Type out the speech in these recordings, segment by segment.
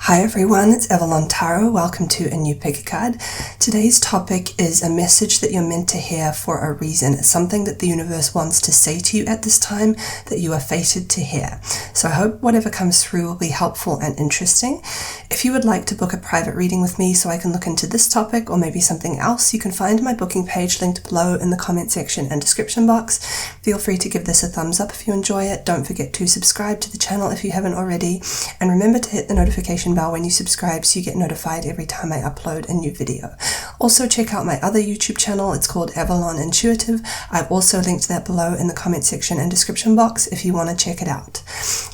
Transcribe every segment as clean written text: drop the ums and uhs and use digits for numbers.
Hi everyone, it's Evelyn Taro. Welcome to a new pick a card. Today's topic is a message that you're meant to hear for a reason. It's something that the universe wants to say to you at this time that you are fated to hear. So I hope whatever comes through will be helpful and interesting. If you would like to book a private reading with me so I can look into this topic or maybe something else, you can find my booking page linked below in the comment section and description box. Feel free to give this a thumbs up if you enjoy it. Don't forget to subscribe to the channel if you haven't already. And remember to hit the notification bell when you subscribe so you get notified every time I upload a new video. Also check out my other YouTube channel. It's called Avalon Intuitive. I've also linked that below in the comment section and description box if you want to check it out.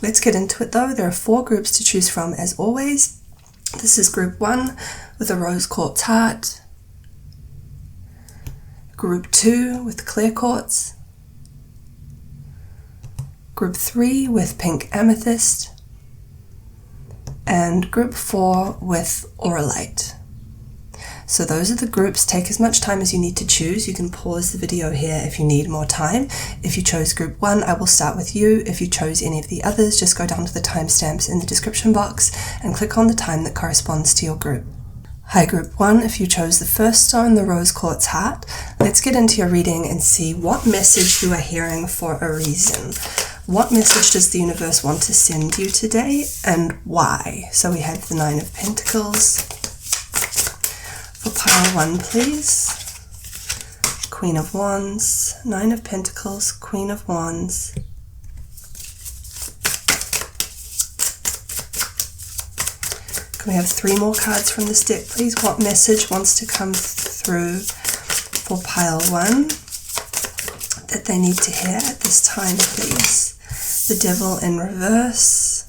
Let's get into it though. There are 4 groups to choose from as always. This is group 1 with a rose quartz heart, group 2 with clear quartz, group 3 with pink amethyst, and group 4 with auralite. So those are the groups. Take as much time as you need to choose. You can pause the video here if you need more time. If you chose group 1, I will start with you. If you chose any of the others, just go down to the timestamps in the description box and click on the time that corresponds to your group. Hi group 1, if you chose the first stone, the rose quartz heart, let's get into your reading and see what message you are hearing for a reason. What message does the universe want to send you today and why? So we have the 9 of Pentacles. For pile 1, please. Queen of Wands, 9 of Pentacles, Queen of Wands. Can we have 3 more cards from this deck, please? What message wants to come through for pile 1 that they need to hear at this time, please? The Devil in reverse.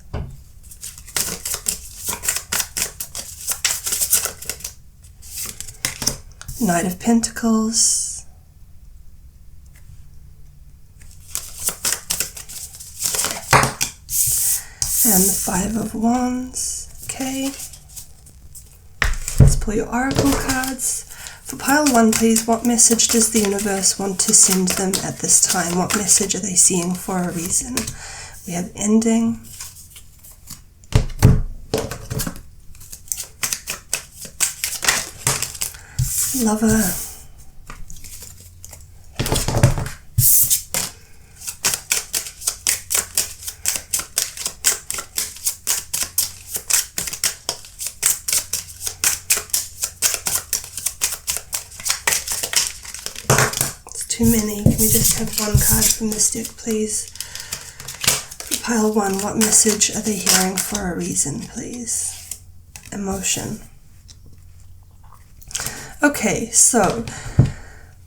Knight of Pentacles. And the 5 of Wands. Okay. Let's pull your oracle cards. For pile 1, please, what message does the universe want to send them at this time? What message are they seeing for a reason? We have ending. Lover. Too many. Can we just have 1 card from this deck, please? For pile 1, what message are they hearing for a reason, please? Emotion. Okay, so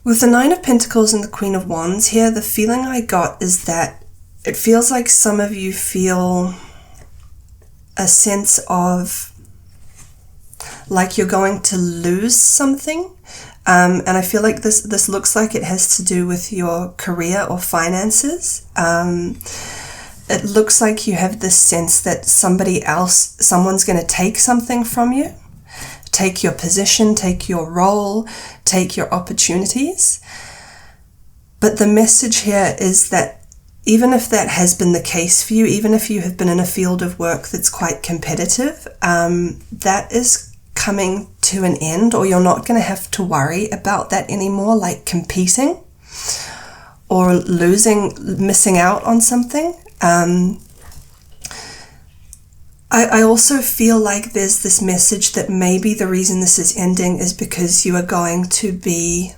with the 9 of Pentacles and the Queen of Wands here, the feeling I got is that it feels like some of you feel a sense of like you're going to lose something. And I feel like this looks like it has to do with your career or finances. It looks like you have this sense that someone's going to take something from you, take your position, take your role, take your opportunities. But the message here is that even if that has been the case for you, even if you have been in a field of work that's quite competitive, that is coming to an end, or you're not going to have to worry about that anymore, like competing or missing out on something. I also feel like there's this message that maybe the reason this is ending is because you are going to be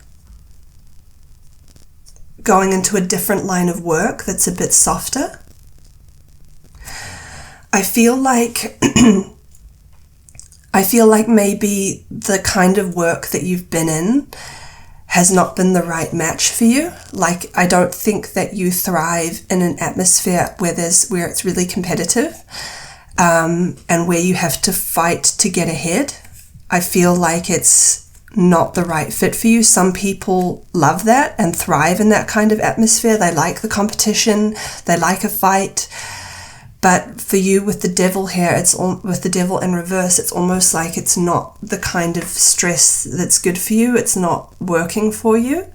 going into a different line of work that's a bit softer. I feel like maybe the kind of work that you've been in has not been the right match for you. Like, I don't think that you thrive in an atmosphere where it's really competitive, and where you have to fight to get ahead. I feel like it's not the right fit for you. Some people love that and thrive in that kind of atmosphere. They like the competition, they like a fight. But for you with the devil here, with the devil in reverse, it's almost like it's not the kind of stress that's good for you. It's not working for you.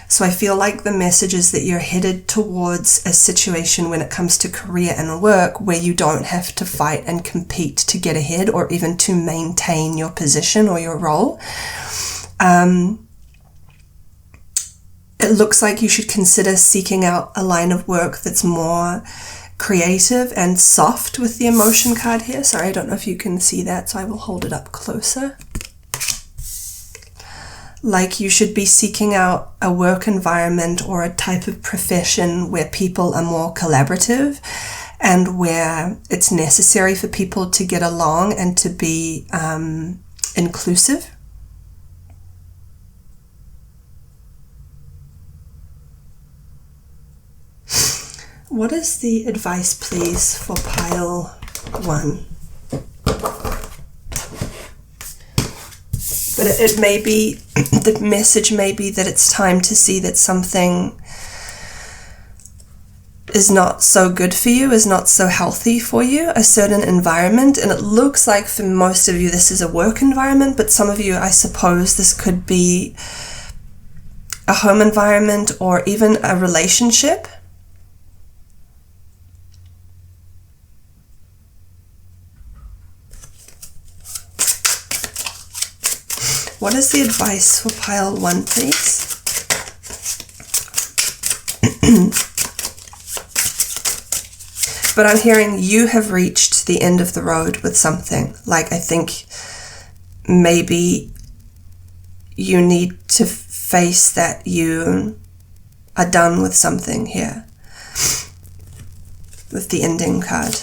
So I feel like the message is that you're headed towards a situation when it comes to career and work where you don't have to fight and compete to get ahead or even to maintain your position or your role. It looks like you should consider seeking out a line of work that's more creative and soft with the emotion card here. Sorry, I don't know if you can see that, so I will hold it up closer. Like you should be seeking out a work environment or a type of profession where people are more collaborative and where it's necessary for people to get along and to be inclusive. What is the advice, please, for pile 1? But it may be, the message may be that it's time to see that something is not so good for you, is not so healthy for you, a certain environment. And it looks like for most of you this is a work environment, but some of you, I suppose this could be a home environment or even a relationship. What is the advice for pile 1, please? But I'm hearing you have reached the end of the road with something. Like, I think maybe you need to face that you are done with something here with the ending card.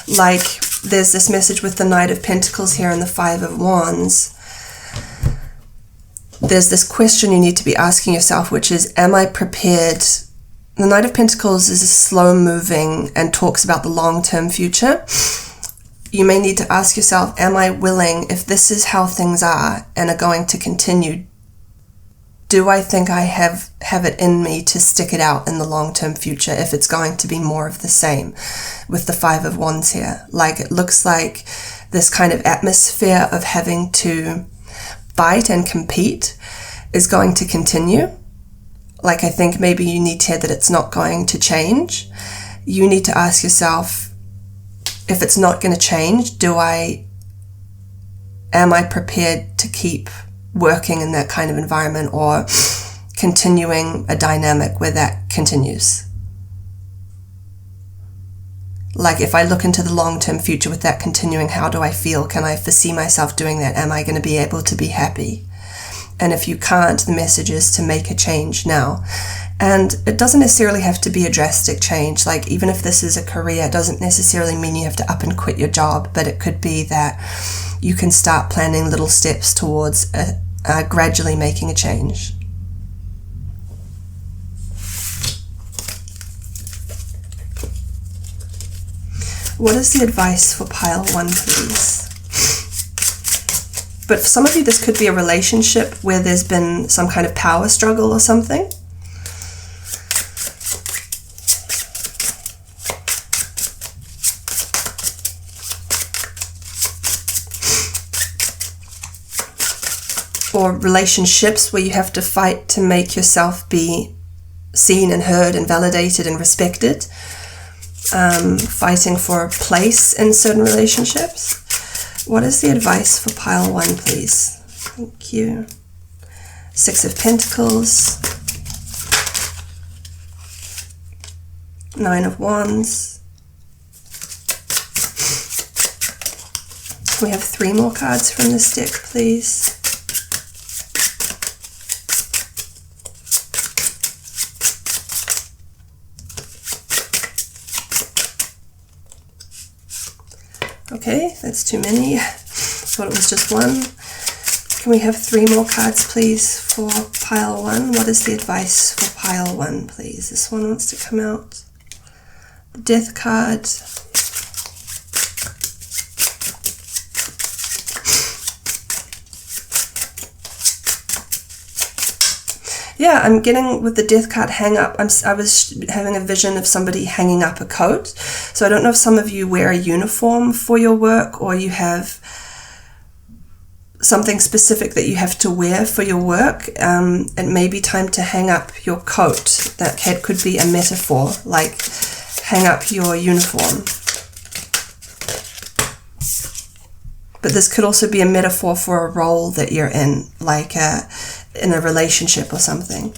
Like, there's this message with the Knight of Pentacles here and the Five of Wands. There's this question you need to be asking yourself, which is, am I prepared? The Knight of Pentacles is slow moving and talks about the long-term future. You may need to ask yourself, am I willing, if this is how things are and are going to continue, do I think I have it in me to stick it out in the long-term future if it's going to be more of the same with the Five of Wands here? Like, it looks like this kind of atmosphere of having to fight and compete is going to continue. Like, I think maybe you need to hear that it's not going to change. You need to ask yourself, if it's not going to change, am I prepared to keep working in that kind of environment or continuing a dynamic where that continues? Like, if I look into the long-term future with that continuing, how do I feel? Can I foresee myself doing that? Am I going to be able to be happy? And if you can't, the message is to make a change now. And it doesn't necessarily have to be a drastic change. Like, even if this is a career, it doesn't necessarily mean you have to up and quit your job, but it could be that you can start planning little steps towards gradually making a change. What is the advice for pile 1, please? But for some of you, this could be a relationship where there's been some kind of power struggle or something. Or relationships where you have to fight to make yourself be seen and heard and validated and respected. Fighting for a place in certain relationships. What is the advice for pile 1, please? Thank you. Six of Pentacles. Nine of Wands. We have 3 more cards from this deck, please. Okay, that's too many. Thought it was just 1. Can we have 3 more cards, please, for pile 1? What is the advice for pile 1, please? This one wants to come out. The Death card. Yeah, I'm getting with the Death card hang up. I was having a vision of somebody hanging up a coat. So I don't know if some of you wear a uniform for your work or you have something specific that you have to wear for your work. It may be time to hang up your coat. That could be a metaphor, like hang up your uniform. But this could also be a metaphor for a role that you're in, like in a relationship or something.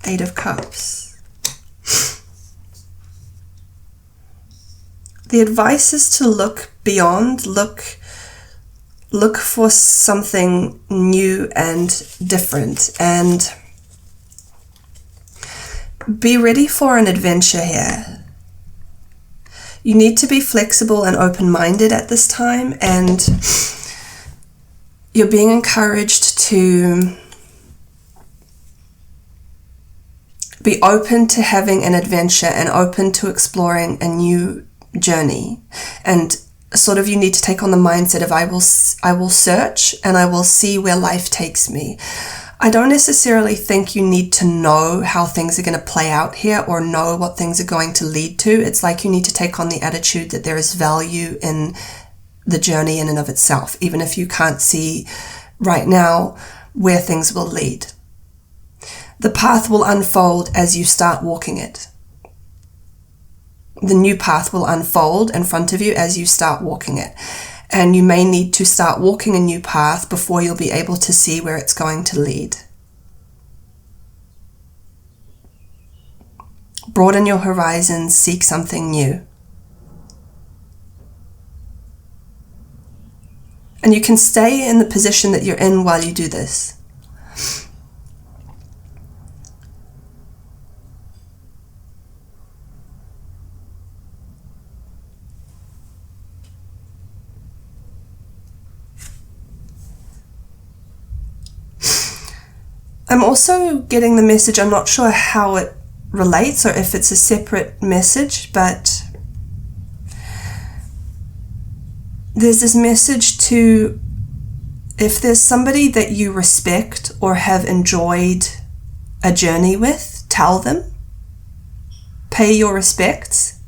Eight of Cups. The advice is to look beyond, look for something new and different, and be ready for an adventure here. You need to be flexible and open-minded at this time, and you're being encouraged to be open to having an adventure and open to exploring a new journey. And sort of you need to take on the mindset of I will search and I will see where life takes me. I don't necessarily think you need to know how things are going to play out here or know what things are going to lead to. It's like you need to take on the attitude that there is value in the journey in and of itself, even if you can't see right now where things will lead. The path will unfold as you start walking it. The new path will unfold in front of you as you start walking it. And you may need to start walking a new path before you'll be able to see where it's going to lead. Broaden your horizons, seek something new. And you can stay in the position that you're in while you do this. I'm also getting the message, I'm not sure how it relates or if it's a separate message, but there's this message to, if there's somebody that you respect or have enjoyed a journey with, tell them. Pay your respects.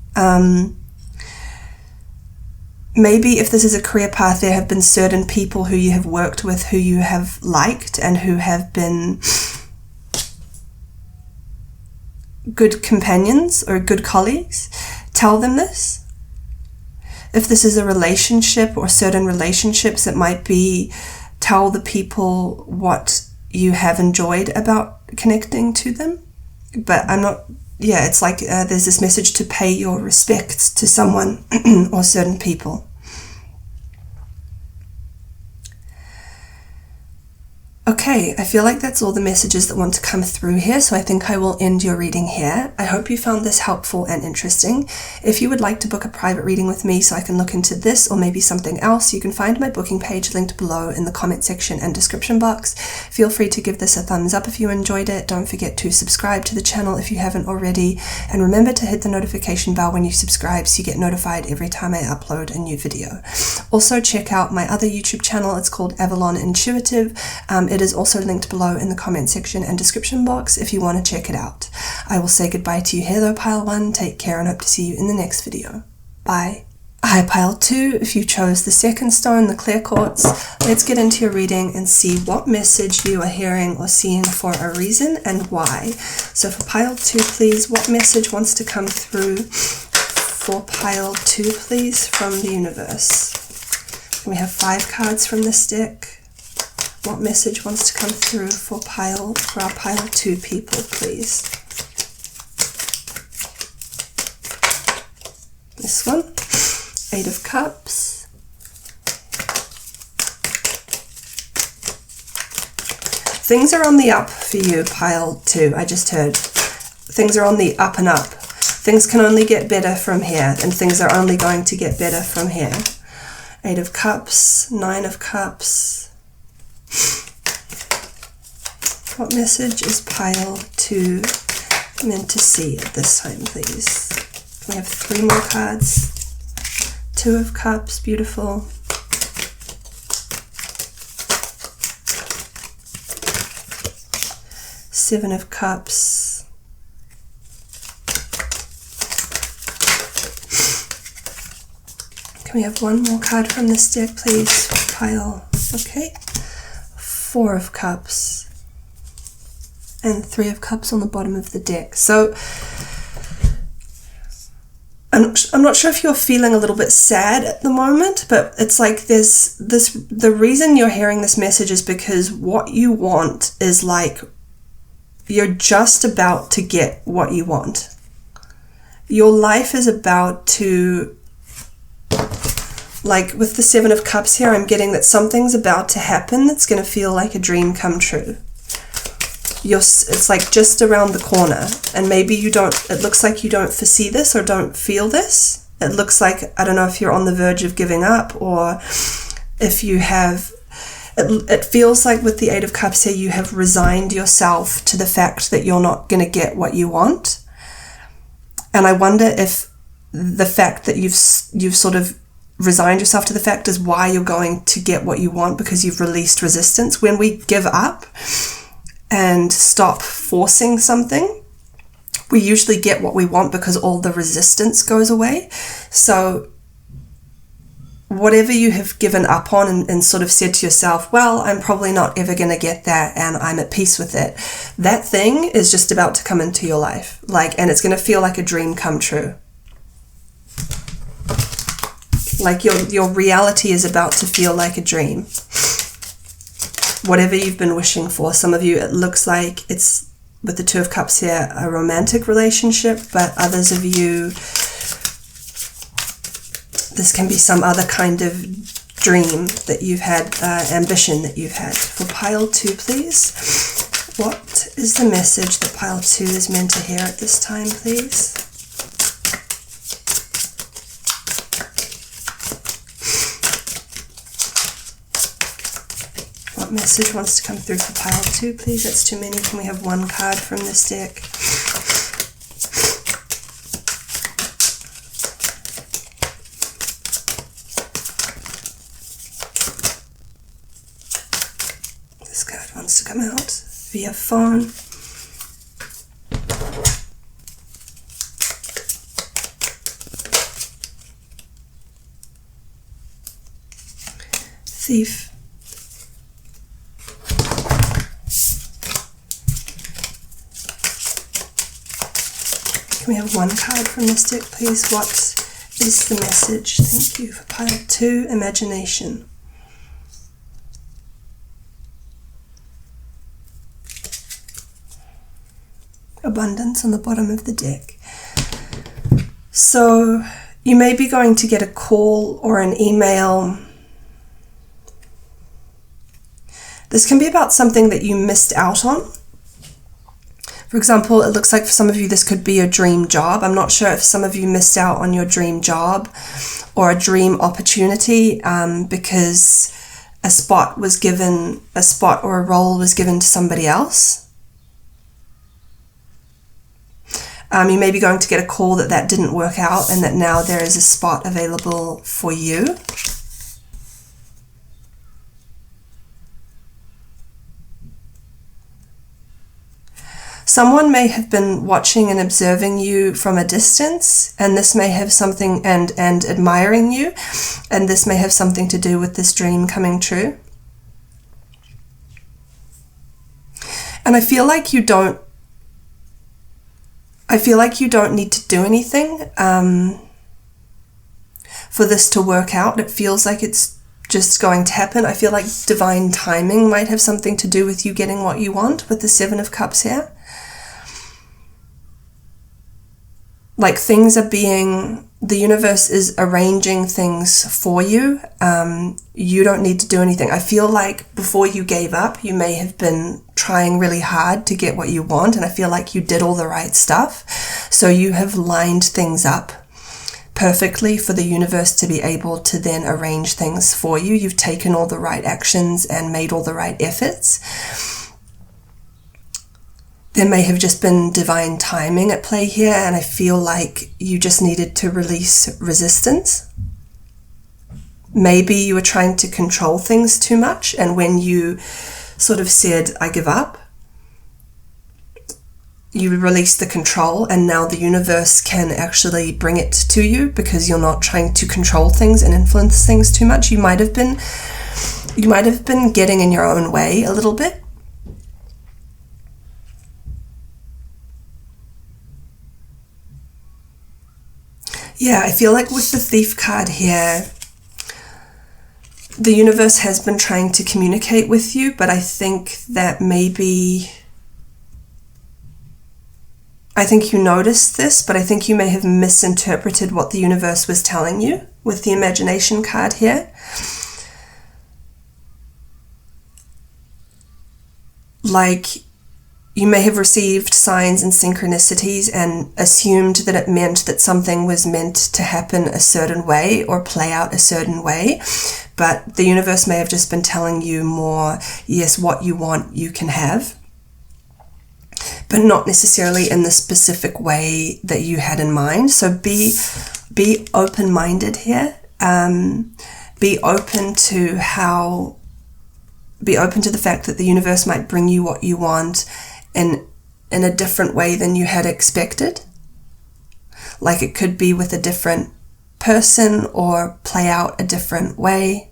Maybe if this is a career path, there have been certain people who you have worked with who you have liked and who have been good companions or good colleagues. Tell them this. If this is a relationship or certain relationships, it might be tell the people what you have enjoyed about connecting to them. But I'm not... Yeah, it's like there's this message to pay your respects to someone or certain people. Okay, I feel like that's all the messages that want to come through here, so I think I will end your reading here. I hope you found this helpful and interesting. If you would like to book a private reading with me so I can look into this or maybe something else, you can find my booking page linked below in the comment section and description box. Feel free to give this a thumbs up if you enjoyed it. Don't forget to subscribe to the channel if you haven't already, and remember to hit the notification bell when you subscribe so you get notified every time I upload a new video. Also check out my other YouTube channel. It's called Avalon Intuitive. It is also linked below in the comment section and description box if you want to check it out. I will say goodbye to you here though, Pile 1. Take care and hope to see you in the next video. Bye. Hi, Pile 2. If you chose the second stone, the clear quartz, let's get into your reading and see what message you are hearing or seeing for a reason and why. So for Pile 2, please, what message wants to come through for Pile 2, please, from the universe? We have 5 cards from this deck. What message wants to come through for our Pile 2 people, please? This one, 8 of Cups. Things are on the up for you, Pile 2. I just heard. Things are on the up and up. Things can only get better from here, and things are only going to get better from here. 8 of Cups, 9 of Cups. What message is Pile 2 meant to see at this time, please? We have 3 more cards. 2 of Cups, beautiful. Seven of Cups. Can we have one more card from this deck, please? Pile. Okay. 4 of Cups. And 3 of Cups on the bottom of the deck. So I'm not sure if you're feeling a little bit sad at the moment, but it's like there's this, the reason you're hearing this message is because what you want is like, you're just about to get what you want. Your life is about to, like with the 7 of Cups here, I'm getting that something's about to happen that's going to feel like a dream come true. It's like just around the corner, and maybe you don't, it looks like you don't foresee this or don't feel this. It looks like, I don't know if you're on the verge of giving up, or if you have, it feels like with the 8 of Cups here, you have resigned yourself to the fact that you're not going to get what you want. And I wonder if the fact that you've sort of resigned yourself to the fact is why you're going to get what you want, because you've released resistance. When we give up and stop forcing something, we usually get what we want because all the resistance goes away. So whatever you have given up on and sort of said to yourself, well, I'm probably not ever going to get that and I'm at peace with it, that thing is just about to come into your life. And it's going to feel like a dream come true. Like your reality is about to feel like a dream. Whatever you've been wishing for. Some of you, it looks like it's, with the 2 of Cups here, a romantic relationship, but others of you, this can be some other kind of dream that you've had, ambition that you've had. For pile 2, please. What is the message that pile 2 is meant to hear at this time, please? Message wants to come through for pile 2, please? That's too many. Can we have one card from this deck? This card wants to come out via phone. Thief. Can we have one card from this deck, please? What is the message? Thank you. For pile 2, Imagination. Abundance on the bottom of the deck. So you may be going to get a call or an email. This can be about something that you missed out on. For example, it looks like for some of you this could be a dream job. I'm not sure if some of you missed out on your dream job or a dream opportunity because a spot or a role was given to somebody else. You may be going to get a call that didn't work out and that now there is a spot available for you. Someone may have been watching and observing you from a distance, and this may have something, and admiring you, and this may have something to do with this dream coming true. And I feel like you don't need to do anything for this to work out. It feels like it's just going to happen. I feel like divine timing might have something to do with you getting what you want with the 7 of Cups here. Like things are being, the universe is arranging things for you. You don't need to do anything. I feel like before you gave up, you may have been trying really hard to get what you want, and I feel like you did all the right stuff. So you have lined things up perfectly for the universe to be able to then arrange things for you. You've taken all the right actions and made all the right efforts. There may have just been divine timing at play here, and I feel like you just needed to release resistance. Maybe you were trying to control things too much, and when you sort of said, I give up, you release the control, and now the universe can actually bring it to you because you're not trying to control things and influence things too much. You might have been getting in your own way a little bit. Yeah, I feel like with the Thief card here, the universe has been trying to communicate with you, but I think you noticed this, but I think you may have misinterpreted what the universe was telling you with the Imagination card here. Like, you may have received signs and synchronicities and assumed that it meant that something was meant to happen a certain way or play out a certain way, but the universe may have just been telling you more, yes, what you want you can have, but not necessarily in the specific way that you had in mind. So be open-minded here. Be open to the fact that the universe might bring you what you want in a different way than you had expected. Like, it could be with a different person or play out a different way.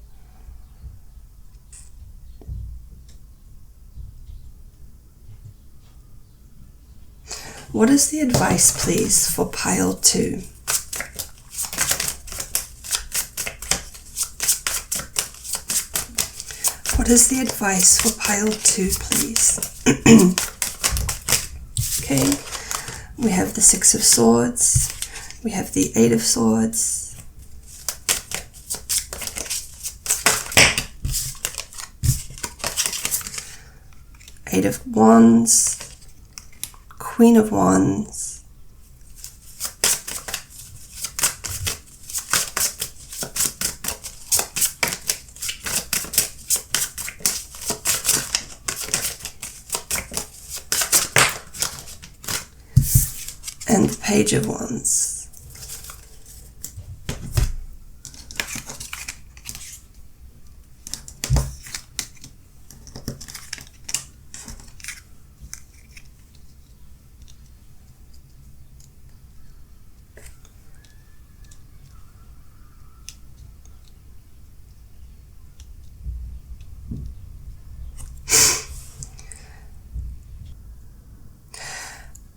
What is the advice, please, for pile 2? What is the advice for pile 2, please? Okay, we have the 6 of Swords, we have the 8 of Swords, Eight of Wands, Queen of Wands, and the Page of Wands.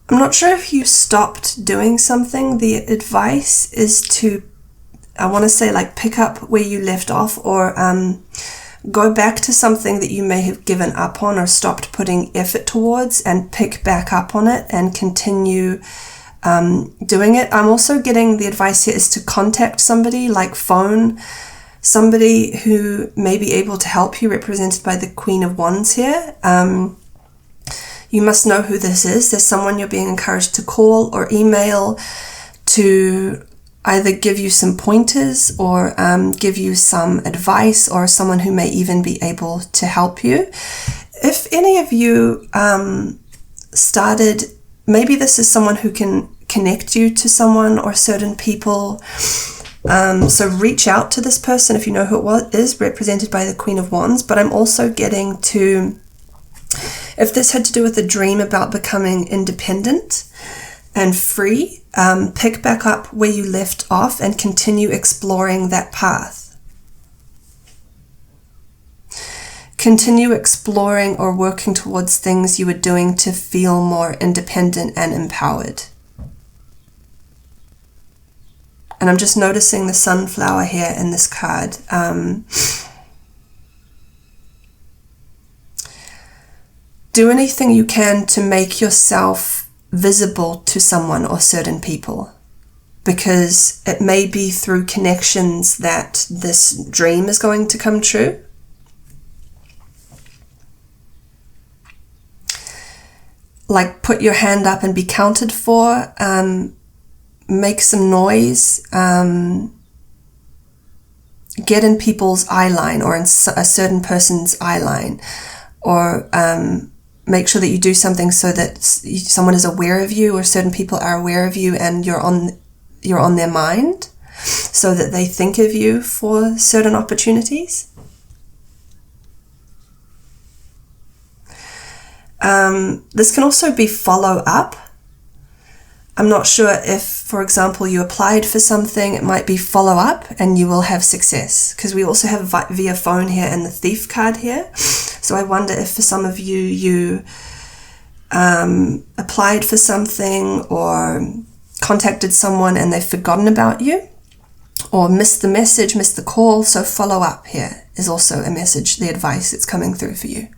I'm not sure if you stopped doing something. The advice is to, I want to say, like, pick up where you left off, or go back to something that you may have given up on or stopped putting effort towards, and pick back up on it and continue doing it. I'm also getting the advice here is to contact somebody, like phone somebody who may be able to help you, represented by the Queen of Wands here. You must know who this is. There's someone you're being encouraged to call or email to either give you some pointers or give you some advice, or someone who may even be able to help you. If any of you maybe this is someone who can connect you to someone or certain people. So reach out to this person if you know who it is, represented by the Queen of Wands. But I'm also getting to, if this had to do with a dream about becoming independent and free, pick back up where you left off and continue exploring that path. Continue exploring or working towards things you were doing to feel more independent and empowered. And I'm just noticing the sunflower here in this card. Do anything you can to make yourself visible to someone or certain people, because it may be through connections that this dream is going to come true. Like, put your hand up and be counted for, make some noise, get in people's eye line or in a certain person's eye line, or make sure that you do something so that someone is aware of you, or certain people are aware of you and you're on their mind, so that they think of you for certain opportunities. This can also be follow up. I'm not sure if, for example, you applied for something, it might be follow up and you will have success, because we also have via phone here and the thief card here. So I wonder if for some of you, you applied for something or contacted someone and they've forgotten about you, or missed the message, missed the call. So follow up here is also a message, the advice that's coming through for you.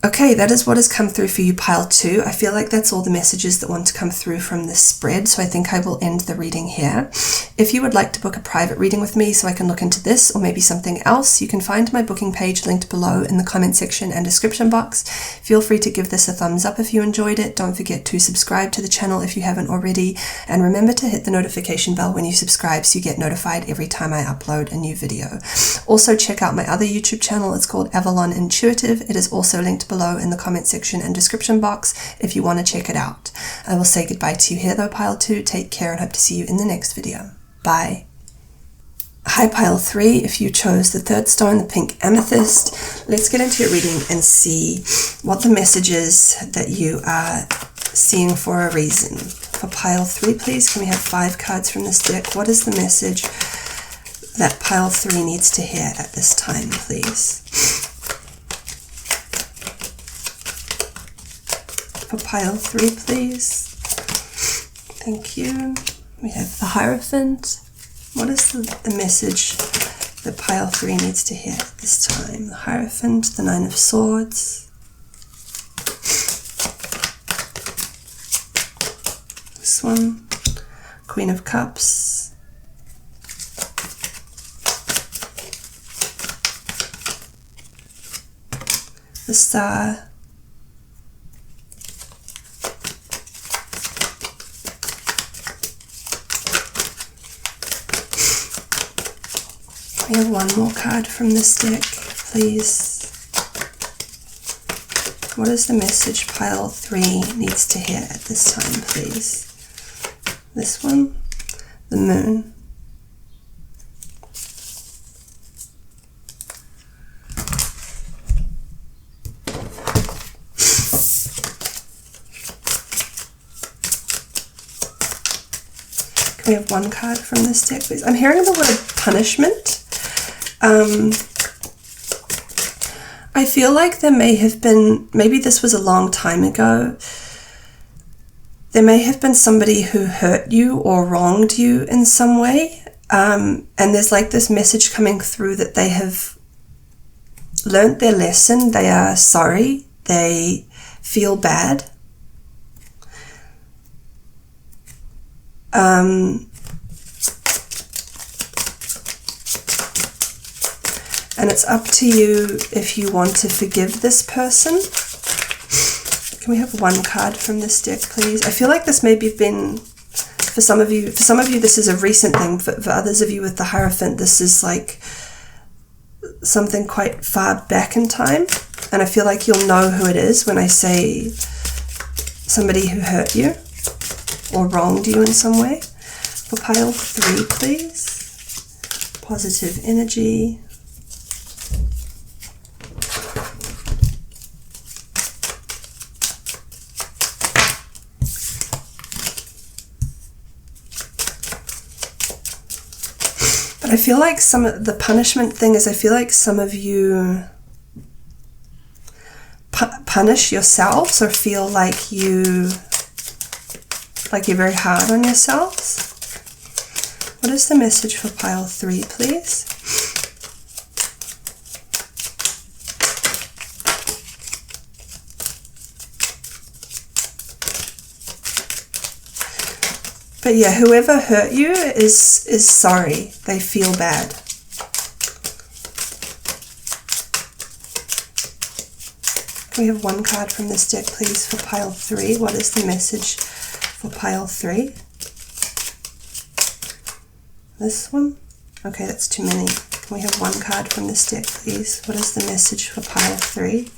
Okay, that is what has come through for you, pile 2. I feel like that's all the messages that want to come through from this spread, so I think I will end the reading here. If you would like to book a private reading with me so I can look into this or maybe something else, you can find my booking page linked below in the comment section and description box. Feel free to give this a thumbs up if you enjoyed it. Don't forget to subscribe to the channel if you haven't already, and remember to hit the notification bell when you subscribe so you get notified every time I upload a new video. Also check out my other YouTube channel. It's called Avalon Intuitive. It is also linked below in the comment section and description box if you want to check it out. I will say goodbye to you here though, pile 2. Take care and hope to see you in the next video. Bye. Hi pile 3, if you chose the third stone, the pink amethyst, let's get into your reading and see what the message is that you are seeing for a reason. For pile 3, please, can we have 5 cards from this deck? What is the message that pile 3 needs to hear at this time, please? For pile 3, please. Thank you. We have the Hierophant. What is the message that pile 3 needs to hear at this time? The Hierophant, the 9 of Swords. This one, Queen of Cups. The Star. We have one more card from this deck, please. What is the message pile 3 needs to hear at this time, please? This one, the Moon. Can we have one card from this deck, please? I'm hearing the word punishment. I feel like there may have been, maybe this was a long time ago, there may have been somebody who hurt you or wronged you in some way, and there's like this message coming through that they have learnt their lesson, they are sorry, they feel bad. And it's up to you if you want to forgive this person. Can we have one card from this deck, please? I feel like this may have been, for some of you this is a recent thing. For others of you with the Hierophant, this is like something quite far back in time. And I feel like you'll know who it is when I say somebody who hurt you or wronged you in some way. For pile 3, please. Positive energy. I feel like some of the punishment thing is, I feel like some of you punish yourselves or feel like you're very hard on yourselves. What is the message for pile 3, please? But yeah, whoever hurt you is sorry. They feel bad. Can we have one card from this deck, please, for pile 3? What is the message for pile 3? This one? Okay, that's too many. Can we have one card from this deck, please? What is the message for pile 3?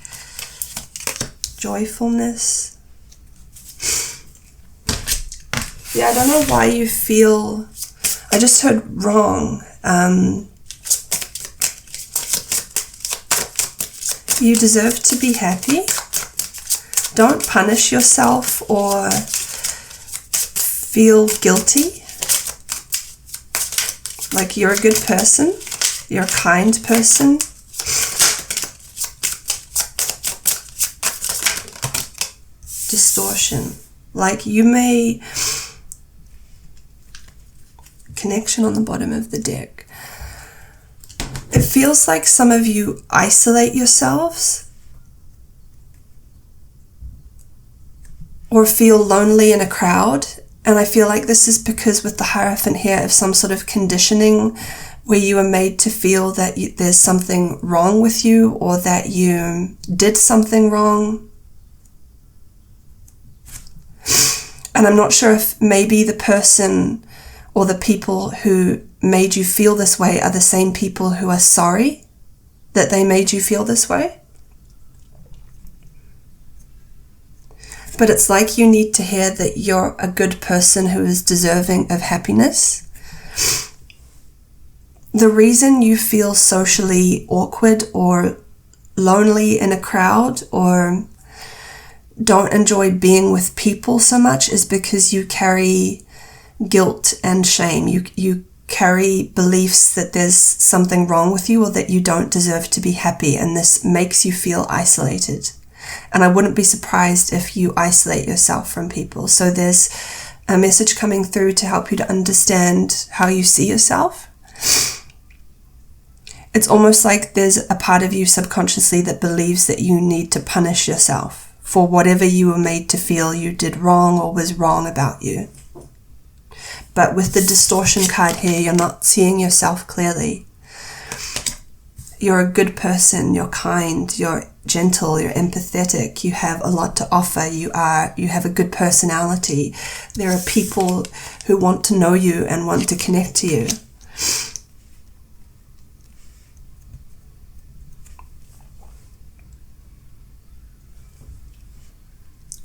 Joyfulness. Yeah, I don't know why you feel, I just heard wrong. You deserve to be happy. Don't punish yourself or feel guilty. Like you're a good person. You're a kind person. Distortion. Like you may... Connection on the bottom of the deck. It feels like some of you isolate yourselves or feel lonely in a crowd. And I feel like this is because with the Hierophant here of some sort of conditioning where you are made to feel that there's something wrong with you or that you did something wrong. And I'm not sure if maybe the person or the people who made you feel this way are the same people who are sorry that they made you feel this way. But it's like you need to hear that you're a good person who is deserving of happiness. The reason you feel socially awkward or lonely in a crowd or don't enjoy being with people so much is because you carry guilt and shame. You carry beliefs that there's something wrong with you or that you don't deserve to be happy, and this makes you feel isolated. And I wouldn't be surprised if you isolate yourself from people. So there's a message coming through to help you to understand how you see yourself. It's almost like there's a part of you subconsciously that believes that you need to punish yourself for whatever you were made to feel you did wrong or was wrong about you. But with the distortion card here, you're not seeing yourself clearly. You're a good person, you're kind, you're gentle, you're empathetic, you have a lot to offer, you have a good personality. There are people who want to know you and want to connect to you.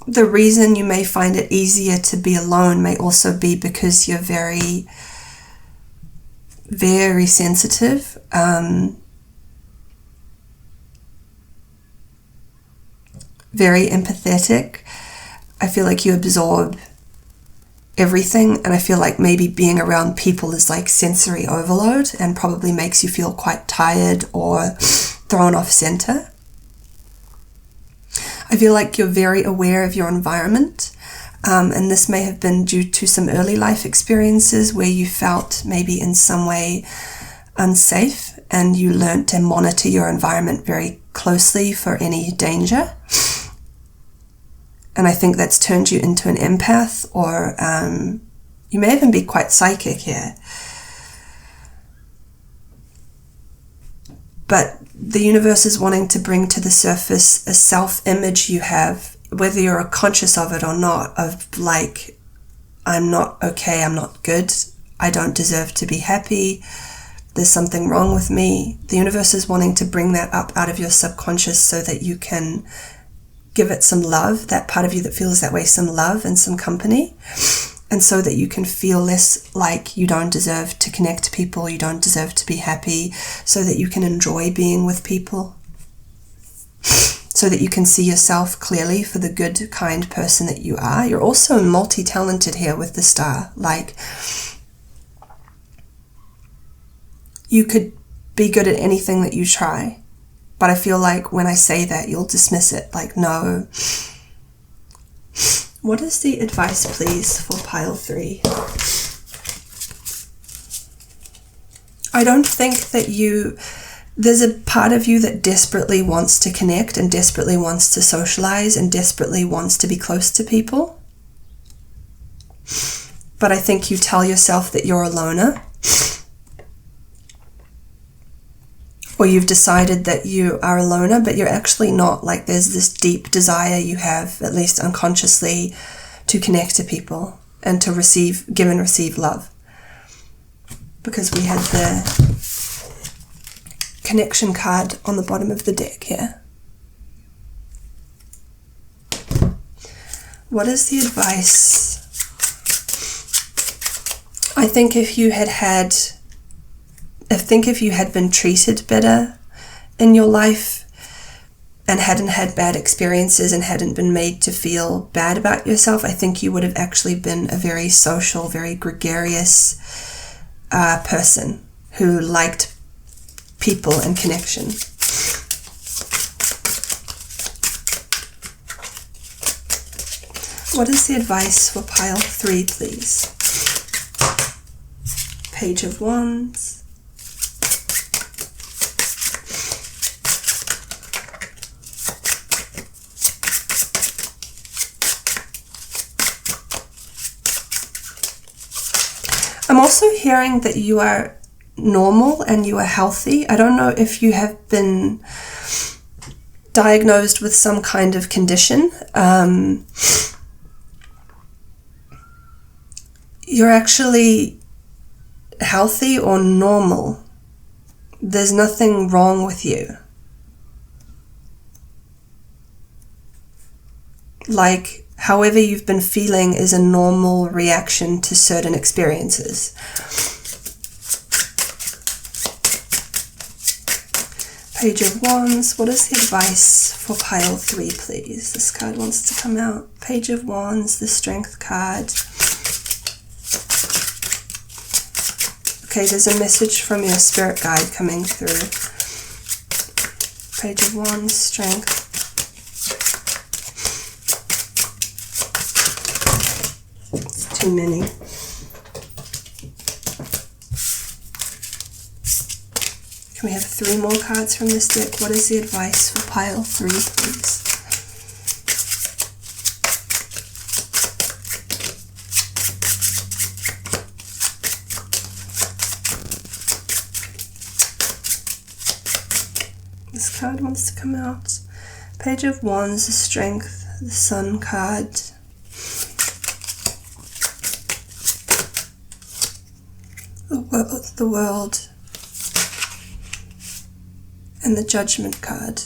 The reason you may find it easier to be alone may also be because you're very, very sensitive. Very empathetic. I feel like you absorb everything, and I feel like maybe being around people is like sensory overload and probably makes you feel quite tired or thrown off center. I feel like you're very aware of your environment, and this may have been due to some early life experiences where you felt maybe in some way unsafe and you learned to monitor your environment very closely for any danger. And I think that's turned you into an empath, or you may even be quite psychic here. But the universe is wanting to bring to the surface a self-image you have, whether you're conscious of it or not, of like, I'm not okay, I'm not good, I don't deserve to be happy, there's something wrong with me. The universe is wanting to bring that up out of your subconscious so that you can give it some love, that part of you that feels that way, some love and some company, and so that you can feel less like you don't deserve to connect to people, you don't deserve to be happy, so that you can enjoy being with people, so that you can see yourself clearly for the good, kind person that you are. You're also multi-talented here with the star. Like, you could be good at anything that you try. But I feel like when I say that, you'll dismiss it. Like, no. What is the advice, please, for pile 3? I don't think that there's a part of you that desperately wants to connect and desperately wants to socialize and desperately wants to be close to people. But I think you tell yourself that you're a loner. Or you've decided that you are a loner, but you're actually not. Like, there's this deep desire you have, at least unconsciously, to connect to people and to give and receive love. Because we had the connection card on the bottom of the deck here. What is the advice? I think if you had been treated better in your life, and hadn't had bad experiences and hadn't been made to feel bad about yourself, I think you would have actually been a very social, very gregarious person who liked people and connection. What is the advice for pile 3, please? Page of Wands. I'm also hearing that you are normal and you are healthy. I don't know if you have been diagnosed with some kind of condition. You're actually healthy or normal. There's nothing wrong with you. Like, however you've been feeling is a normal reaction to certain experiences. Page of Wands. What is the advice for pile 3, please? This card wants to come out. Page of Wands, the Strength card. Okay, there's a message from your spirit guide coming through. Page of Wands, Strength. It's too many. Can we have 3 more cards from this deck? What is the advice for pile 3, please? This card wants to come out. Page of Wands, the Strength, the Sun card. The World. And the Judgment card.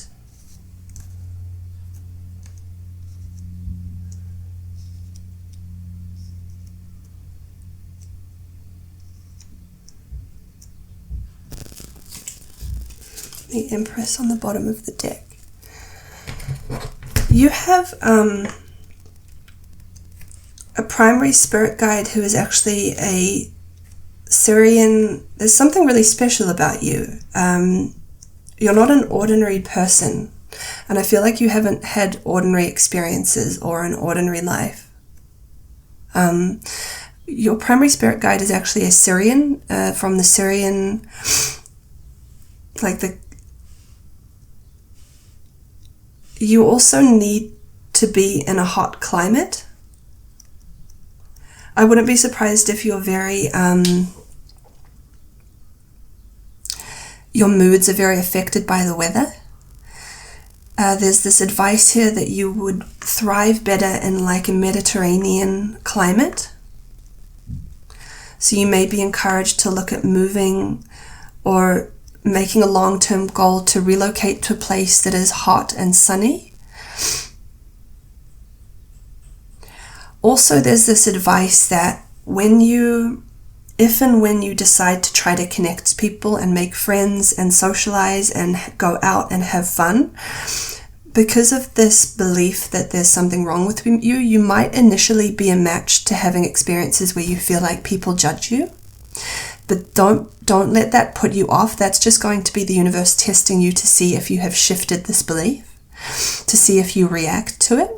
The Empress on the bottom of the deck. You have a primary spirit guide who is actually a Syrian. There's something really special about you. You're not an ordinary person, and I feel like you haven't had ordinary experiences or an ordinary life. Your primary spirit guide is actually a Syrian, from the Syrian, you also need to be in a hot climate. I wouldn't be surprised if you're very, your moods are very affected by the weather. There's this advice here that you would thrive better in like a Mediterranean climate. So you may be encouraged to look at moving or making a long-term goal to relocate to a place that is hot and sunny. Also, there's this advice that if and when you decide to try to connect to people and make friends and socialize and go out and have fun, because of this belief that there's something wrong with you, you might initially be a match to having experiences where you feel like people judge you. But don't let that put you off. That's just going to be the universe testing you to see if you have shifted this belief, to see if you react to it.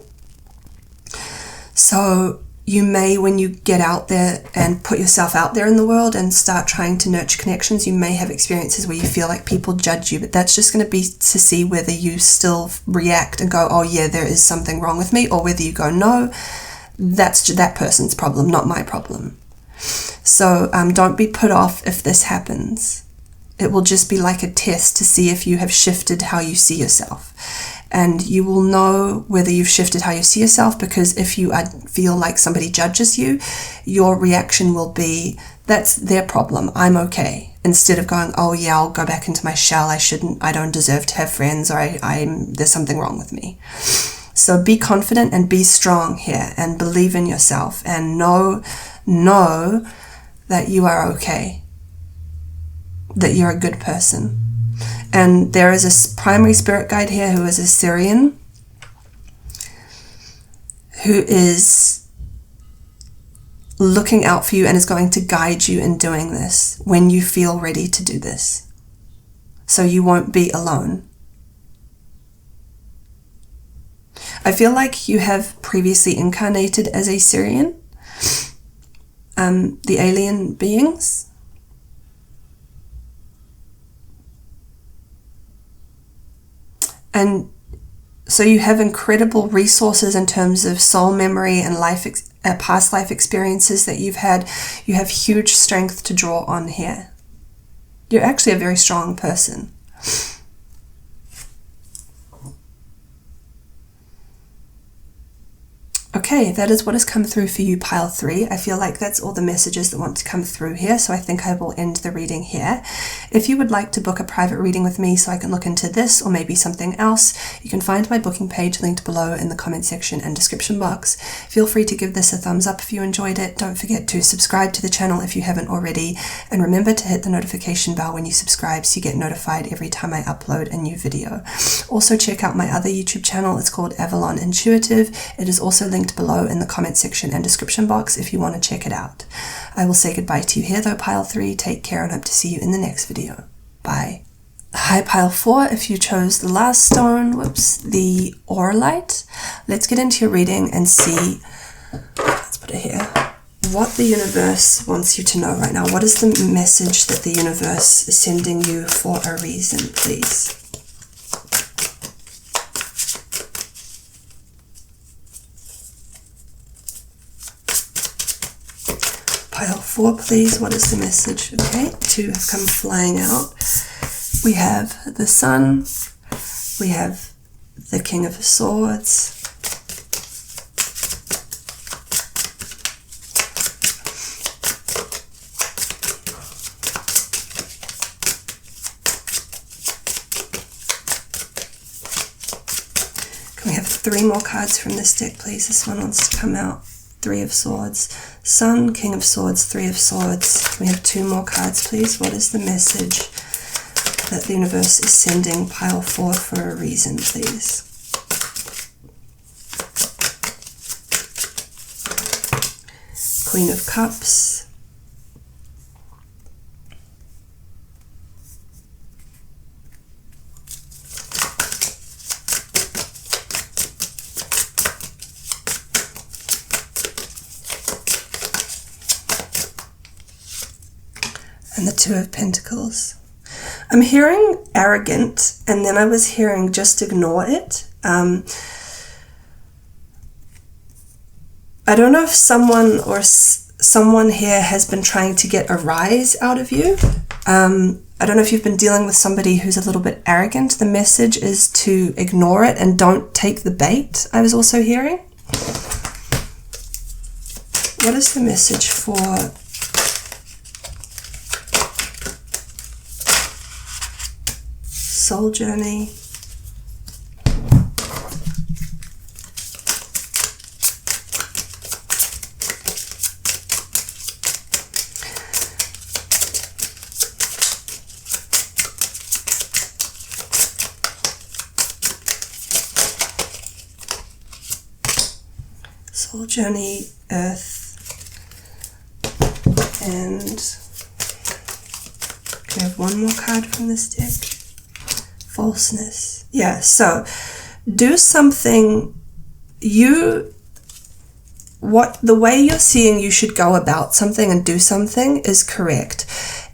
So you may, when you get out there and put yourself out there in the world and start trying to nurture connections, you may have experiences where you feel like people judge you, but that's just going to be to see whether you still react and go, oh yeah, there is something wrong with me, or whether you go, no, that's that person's problem, not my problem. So don't be put off if this happens. It will just be like a test to see if you have shifted how you see yourself. And you will know whether you've shifted how you see yourself, because if you feel like somebody judges you, your reaction will be, that's their problem, I'm okay. Instead of going, oh yeah, I'll go back into my shell, I don't deserve to have friends, or there's something wrong with me. So be confident and be strong here, and believe in yourself, and know that you are okay, that you're a good person. And there is a primary spirit guide here who is a Syrian, who is looking out for you and is going to guide you in doing this when you feel ready to do this. So you won't be alone. I feel like you have previously incarnated as a Syrian, the alien beings. And so you have incredible resources in terms of soul memory and past life experiences that you've had. You have huge strength to draw on here. You're actually a very strong person. Okay, that is what has come through for you, pile 3. I feel like that's all the messages that want to come through here, so I think I will end the reading here. If you would like to book a private reading with me so I can look into this or maybe something else, you can find my booking page linked below in the comment section and description box. Feel free to give this a thumbs up if you enjoyed it. Don't forget to subscribe to the channel if you haven't already, and remember to hit the notification bell when you subscribe so you get notified every time I upload a new video. Also check out my other YouTube channel. It's called Avalon Intuitive. It is also linked below in the comment section and description box if you want to check it out. I will say goodbye to you here though, pile 3. Take care and hope to see you in the next video. Bye. Hi, pile 4. If you chose the last stone, the Auralite, let's get into your reading and see, let's put it here, what the universe wants you to know right now. What is the message that the universe is sending you for a reason, please? Pile 4, please. What is the message? Okay, 2 have come flying out. We have the Sun. We have the King of Swords. Can we have 3 more cards from this deck, please? This one wants to come out. 3 of Swords, Sun, King of Swords, 3 of Swords. Can we have 2 more cards, please? What is the message that the universe is sending pile 4 for a reason, please? Queen of Cups. And the 2 of Pentacles. I'm hearing arrogant, and then I was hearing just ignore it. I don't know if someone here has been trying to get a rise out of you. I don't know if you've been dealing with somebody who's a little bit arrogant. The message is to ignore it and don't take the bait, I was also hearing. What is the message for soul journey? Soul journey, earth, and can I have 1 more card from this deck? Falseness. Yeah, so do something. The way you're seeing you should go about something and do something is correct.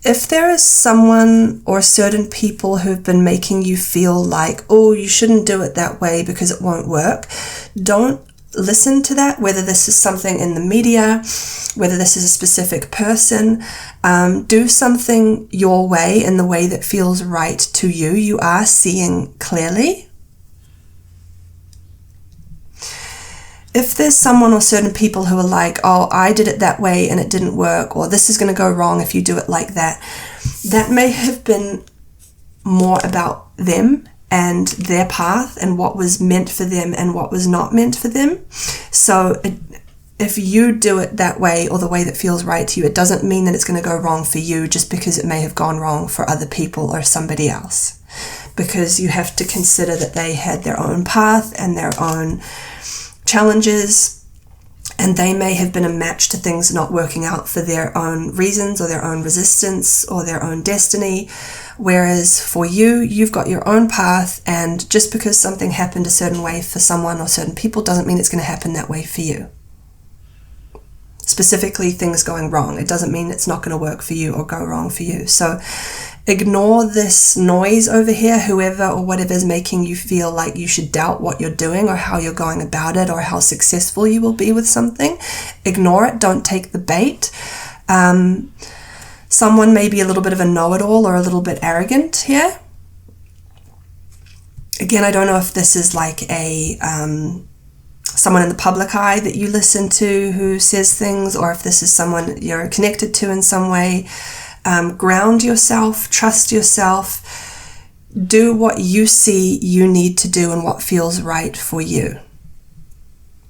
If there is someone or certain people who've been making you feel like, oh, you shouldn't do it that way because it won't work, don't listen to that, whether this is something in the media, whether this is a specific person. Do something your way, in the way that feels right to you. You are seeing clearly. If there's someone or certain people who are like, oh, I did it that way and it didn't work, or this is going to go wrong if you do it like that, that may have been more about them and their path and what was meant for them and what was not meant for them. So if you do it that way or the way that feels right to you, it doesn't mean that it's going to go wrong for you just because it may have gone wrong for other people or somebody else. because you have to consider that they had their own path and their own challenges, and they may have been a match to things not working out for their own reasons or their own resistance or their own destiny. Whereas for you, you've got your own path, and just because something happened a certain way for someone or certain people doesn't mean it's going to happen that way for you. Specifically, things going wrong. It doesn't mean it's not going to work for you or go wrong for you. So ignore this noise over here, whoever or whatever is making you feel like you should doubt what you're doing or how you're going about it or how successful you will be with something. Ignore it. Don't take the bait. Someone may be a little bit of a know-it-all or a little bit arrogant here. Again, I don't know if this is like a someone in the public eye that you listen to who says things, or if this is someone you're connected to in some way. Ground yourself, trust yourself, do what you see you need to do and what feels right for you.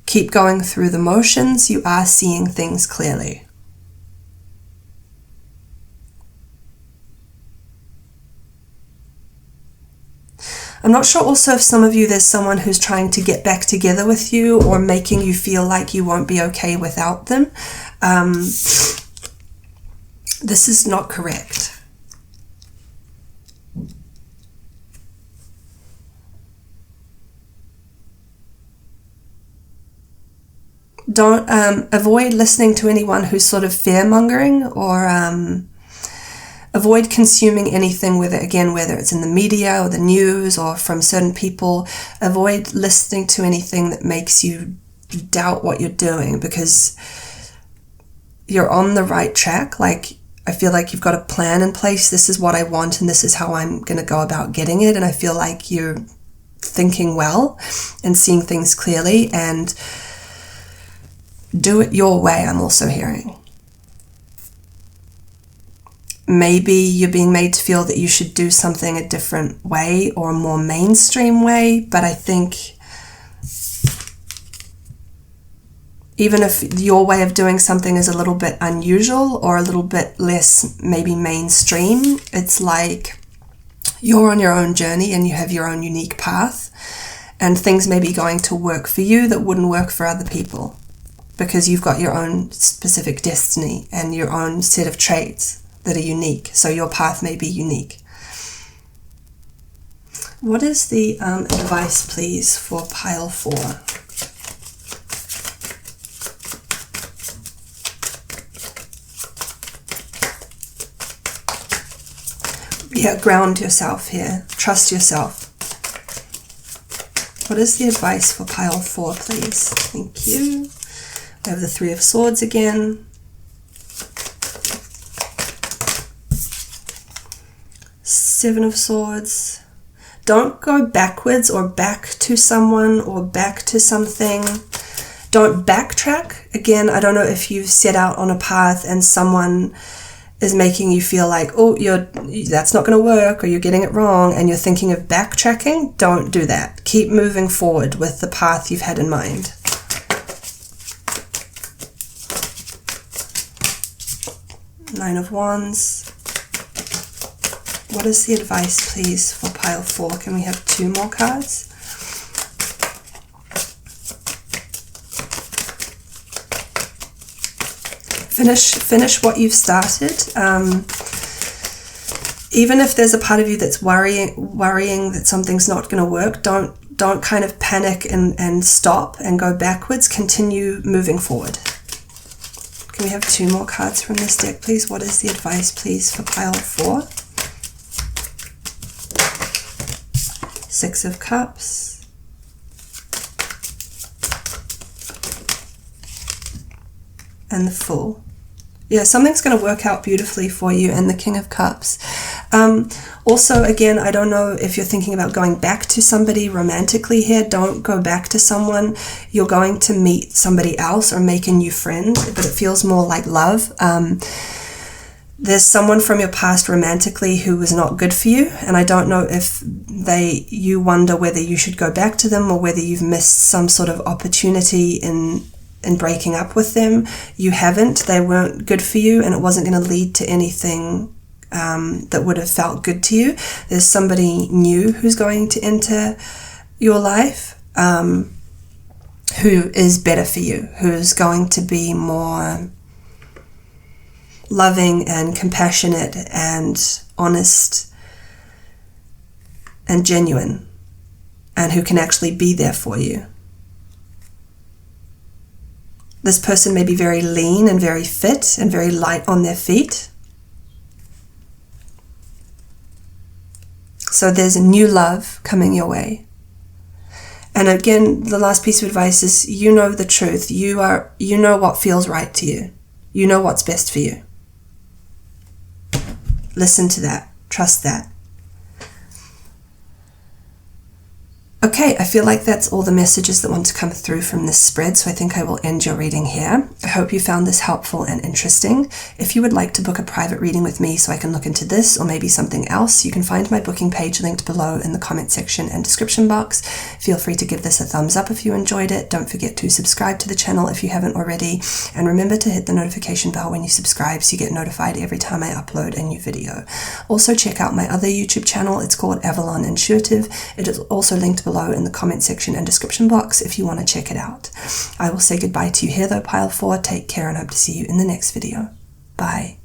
Keep going through the motions. You are seeing things clearly. I'm not sure also if some of you, there's someone who's trying to get back together with you or making you feel like you won't be okay without them. This is not correct. Don't avoid listening to anyone who's sort of fear-mongering, or avoid consuming anything, whether it's in the media or the news or from certain people. Avoid listening to anything that makes you doubt what you're doing, because you're on the right track. Like, I feel like you've got a plan in place. This is what I want and this is how I'm going to go about getting it. And I feel like you're thinking well and seeing things clearly, and do it your way, I'm also hearing. Maybe you're being made to feel that you should do something a different way or a more mainstream way, but I think even if your way of doing something is a little bit unusual or a little bit less maybe mainstream, it's like you're on your own journey and you have your own unique path, and things may be going to work for you that wouldn't work for other people, because you've got your own specific destiny and your own set of traits that are unique. So your path may be unique. What is the advice, please, for pile 4? Yeah, ground yourself here. Trust yourself. What is the advice for pile 4, please? Thank you. We have the 3 of Swords again. 7 of Swords. Don't go backwards or back to someone or back to something. Don't backtrack. Again, I don't know if you've set out on a path and someone is making you feel like, oh, that's not going to work, or you're getting it wrong, and you're thinking of backtracking. Don't do that. Keep moving forward with the path you've had in mind. Nine of Wands. What is the advice, please, for pile 4? Can we have 2 more cards? Finish what you've started. Even if there's a part of you that's worrying that something's not going to work, don't kind of panic and stop and go backwards. Continue moving forward. Can we have 2 more cards from this deck, please? What is the advice, please, for pile 4? 6 of Cups. And the Fool. Yeah, something's going to work out beautifully for you, and the King of Cups. Also, again, I don't know if you're thinking about going back to somebody romantically here. Don't go back to someone. You're going to meet somebody else or make a new friend, but it feels more like love. There's someone from your past romantically who was not good for you, and I don't know if you wonder whether you should go back to them or whether you've missed some sort of opportunity in breaking up with them. You haven't. They weren't good for you, and it wasn't going to lead to anything that would have felt good to you. There's somebody new who's going to enter your life, who is better for you, who's going to be more loving and compassionate and honest and genuine, and who can actually be there for you. This person may be very lean and very fit and very light on their feet. So there's a new love coming your way. And again, the last piece of advice is, you know the truth. You know what feels right to you. You know what's best for you. Listen to that. Trust that. Okay, I feel like that's all the messages that want to come through from this spread, so I think I will end your reading here. I hope you found this helpful and interesting. If you would like to book a private reading with me so I can look into this or maybe something else, you can find my booking page linked below in the comment section and description box. Feel free to give this a thumbs up if you enjoyed it. Don't forget to subscribe to the channel if you haven't already, and remember to hit the notification bell when you subscribe so you get notified every time I upload a new video. Also check out my other YouTube channel. It's called Avalon Intuitive. It is also linked below in the comment section and description box if you want to check it out. I will say goodbye to you here though, Pile 4. Take care and hope to see you in the next video. Bye.